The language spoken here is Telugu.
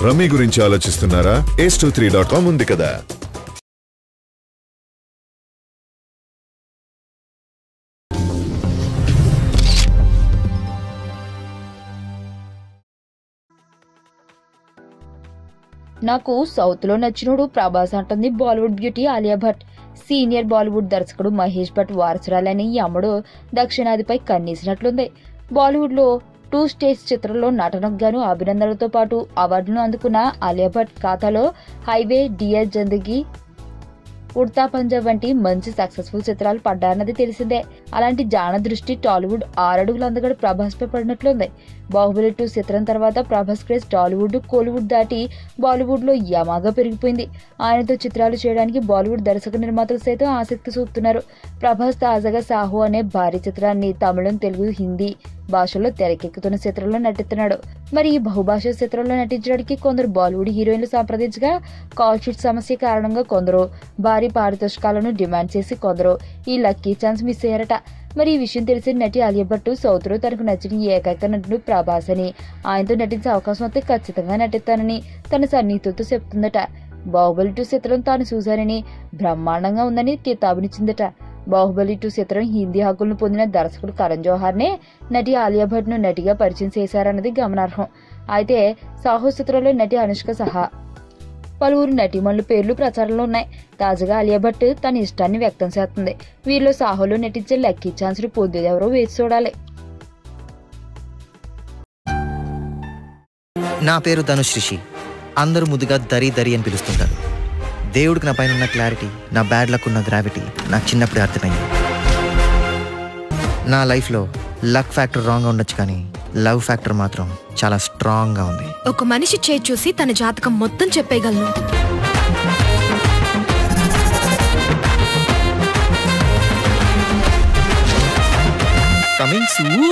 రమ్మీ గురించి ఆలోచిస్తున్నారా? ace23.com ఉంది కదా. నాకు సౌత్ లో నచ్చినోడు ప్రభాస్ అంటుంది బాలీవుడ్ బ్యూటీ ఆలియా భట్. సీనియర్ బాలీవుడ్ దర్శకుడు మహేష్ భట్ వారసురాలని ఈ అమ్మడు దక్షిణాదిపై కన్నేసినట్లుంది. బాలీవుడ్ లో 2 స్టేట్స్ చిత్రంలో నటనకు గాను అభినందనలతో పాటు అవార్డును అందుకున్న ఆలియా భట్ ఖాతాలో హైవే, డియర్ జిందగీ, ఉడ్తా పంజాబ్ వంటి మంచి సక్సెస్ఫుల్ చిత్రాలు పడ్డారన్నది తెలిసిందే. అలాంటి జాన దృష్టి టాలీవుడ్ 6 అడుగుల అందగడు ప్రభాస్ పై పడినట్లుంది. బాహుబలి 2 చిత్రం తర్వాత ప్రభాస్ క్రేజ్ టాలీవుడ్, కోలీవుడ్ దాటి బాలీవుడ్ లో యమాగా పెరిగిపోయింది. ఆయనతో చిత్రాలు చేయడానికి బాలీవుడ్ దర్శక నిర్మాతలు సైతం ఆసక్తి చూపుతున్నారు. ప్రభాస్ తాజాగా సాహో అనే భారీ చిత్రాన్ని తమిళం, తెలుగు, హిందీ భాషల్లో తెరకెక్కుతున్న చిత్రంలో నటిస్తున్నాడు. మరి ఈ బహుభాషా చిత్రంలో నటించడానికి కొందరు బాలీవుడ్ హీరోయిన్లు సంప్రదించగా కాల్ షీట్ సమస్య కారణంగా కొందరు భారీ పారితోషికాలను డిమాండ్ చేసి కొందరు ఈ లక్కీ ఛాన్స్ మిస్ అయ్యారట. మరి ఈ విషయం తెలిసిన నటి ఆలియా భట్ సౌత్ లో తనకు నచ్చిన ఏకైక నటుడు ప్రభాస్ అని, ఆయనతో నటించే అవకాశం వస్తే ఖచ్చితంగా నటిస్తానని తన సన్నిహితులతో చెప్తుందట. బాహుబలి 2 చిత్రం తాను చూశానని, బ్రహ్మాండంగా ఉందని కితాబునిచ్చిందట. బాహుబలి 2 చిత్రం హిందీ హక్కులను పొందిన దర్శకుడు కరణ్ జోహార్ నే నటి ఆలియా భట్ ను నటిగా పరిచయం చేశారన్నది గమనార్హం. అయితే సాహో చిత్రంలో నటి అనుష్క సహా పలువురు నటీమణుల పేర్లు ప్రచారంలో ఉన్నాయి. తాజాగా ఆలియా భట్ తన ఇష్టాన్ని వ్యక్తం చేస్తుంది. వీరిలో సాహోలో నటించే లక్కీ ఛాన్స్ ను పొందేదెవరో వేచి చూడాలి. నా పేరు ధనుష్ రిషి. అందరూ ముద్దుగా దరి దరి అని పిలుస్తుంటారు. దేవుడికి నా పైన ఉన్న క్లారిటీ, నా బ్యాడ్ లక్ ఉన్న గ్రావిటీ నాకు చిన్నప్పుడే అర్థమైంది. నా లైఫ్లో లక్ ఫ్యాక్టర్ రాంగ్గా ఉండొచ్చు, కానీ లవ్ ఫ్యాక్టర్ మాత్రం చాలా స్ట్రాంగ్గా ఉంది. ఒక మనిషి చేయి చూసి తన జాతకం మొత్తం చెప్పేయగలను. Coming soon.